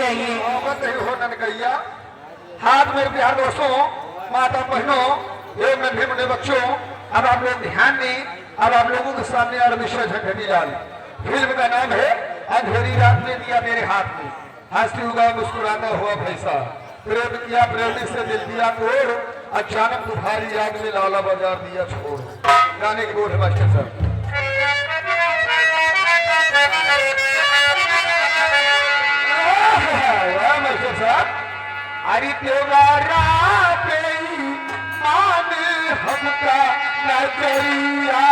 चाहिए। हो ननकैया हाथ में बिहार दोस्तों, माता बहनों एवं नन्हे मुन्ने बच्चों, अब आप लोग ध्यान दें। अब आप लोगों के सामने और विषय झंझटी लाल फिल्म का नाम है अंधेरी रात में दिया मेरे हाथ में, हंसती हुआ मुस्कुराता हुआ भैसा, प्रेम किया प्रेमी से दिल दिया तोड़, अचानक तुम्हारी याद में लाला बाजार दिया छोड़। गाने की बोल है मास्टर साहब। अरे त्योहारा पे मान हमका नजरिया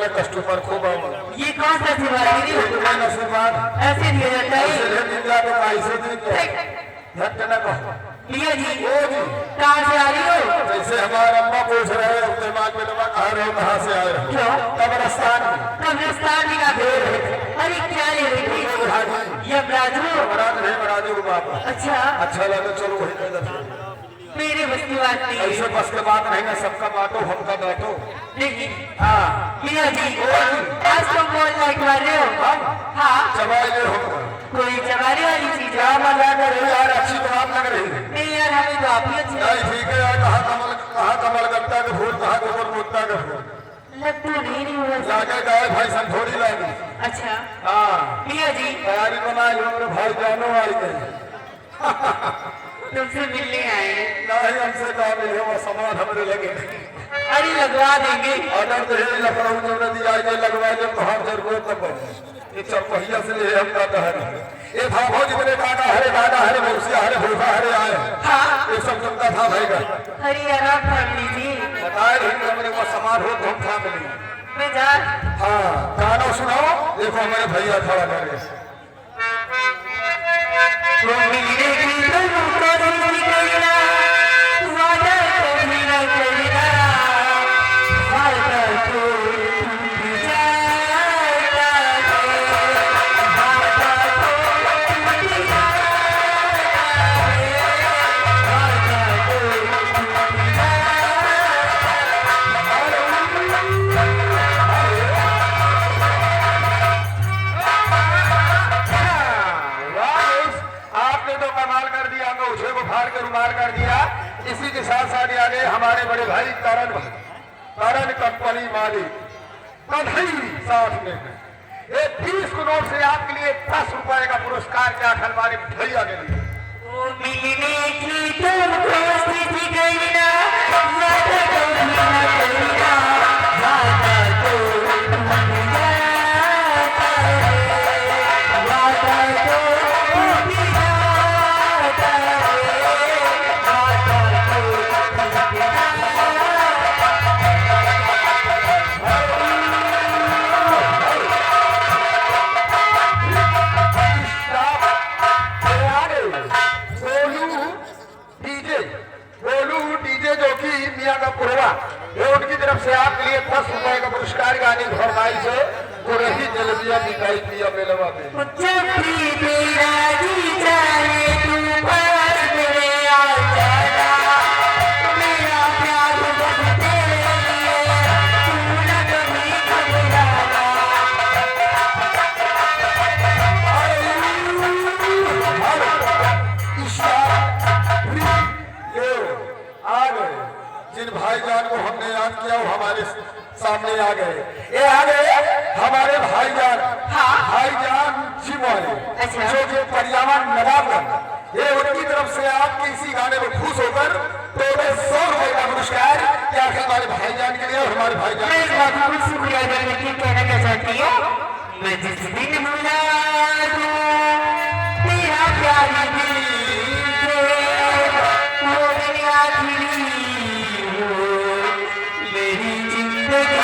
कस्टमर खूब ये कौन सा सिवाजी ऐसे दिया जाता है भैया जी। कहाँ से आ रही हो? जैसे हमारे अम्मा पूछ रहे हैं दिमाग में दबा कहा रहे हो कहाँ से आए हो? कब्रिस्तान कब्रिस्तान का अरे क्या ले रही थी? ये बराजू बाबा। अच्छा लगा चलो वही मेरे बस की बात नहीं। ऐसे बस के बात नहीं ना, सबका बांटो हमका बांटो। लेकिन भैया जी आज तुम बोल लाइक वाले हो? हाँ चबाइले हो कोई चबाने वाली चीज क्या मजा कर रही यार, अच्छी तो आप लग रही है। नहीं यार हमें तो आप ही अच्छी नहीं ठीक है यार, कहाँ कमल गत्ता के फूल, कहाँ गोबर मुद्दा के फूल लगता नहीं हुआ जाके गाय भाई सब थोड़ी लाएगी। अच्छा हाँ भैया जी तैयारी बनाई मेरे भाई जानो आई गए तुमसे मिलने आए नहीं, हमसे कहा मिले वो सामान हमरे लगे। अरे लगवा देंगे ऑर्डर तो है लखनऊ जो नदी आई गई लगवा जब तो हम जरूरत तब ये चरपहिया से ले हम का है ये था भौजी मेरे दादा हरे मौसिया हरे भूखा हरे आए। हाँ ये सब चलता था भाई का। अरे आराम कर लीजिए बताए रही मेरे को सामान हो धूम था मिली मैं जा। हाँ गाना सुनाओ, देखो हमारे भैया था मेरे कर दिया। इसी के साथ साथ आगे हमारे बड़े भाई करण कंपनी मालिक कन्हई साथ में है। ये 30 को नोट से आपके लिए 10 रुपए का पुरस्कार क्या हमारे भैया के लिए। मिलने की तुम कोशिश गई ना मियाँ का पुरवा, ये उनकी तरफ से आपके लिए 10 रुपए का पुरस्कार गाने फरमाइश है। वो रही जलेबिया मिठाई पिया मेलवा में। जिन भाईजान को हमने याद किया वो हमारे सामने आ गए। ये आ गए हमारे भाईजान, भाईजान जिम वाले, जो पर्यावरण नवाबगंज। ये उनकी तरफ से आपके इसी गाने में खुश होकर तो 100 रुपए का पुरस्कार क्या हमारे भाईजान के लिए और हमारे भाईजान शुक्रिया कहना क्या चाहती है। मैं जिस दिन मिला तेरा प्यार मेरी जिंदगी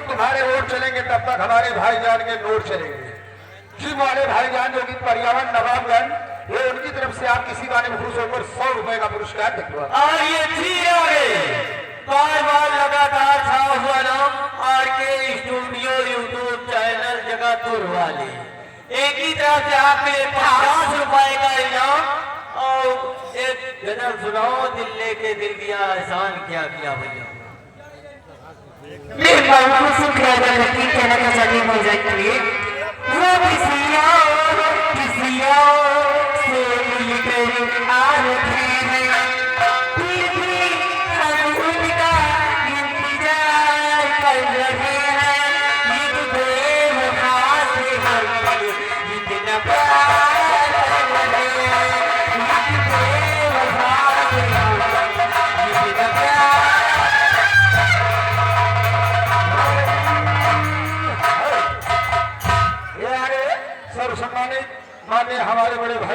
तुम्हारे वोट चलेंगे तब तक हमारे भाईजान के नोट चलेंगे। जिम वाले भाईजान जो कि पर्यावरण नवाबगंज, ये उनकी तरफ से आप किसी गाने में खुश होकर 100 रुपए का पुरस्कार दिखवा। और ये बार बार लगातार छा हुआ नाम RK studio YouTube channel Jagatpur वाले, एक ही तरफ से आपके 50 रुपए का इनाम और एक गजल सुनाओ दिल लेके दिल दिया एहसान क्या किया भैया। मैं बहुत शुक्रिया कहना का चाहती हूँ के लिए। वो किसी से मिलकर आ रखे हैं, फिर भी हम उनका इंतजार कर रहे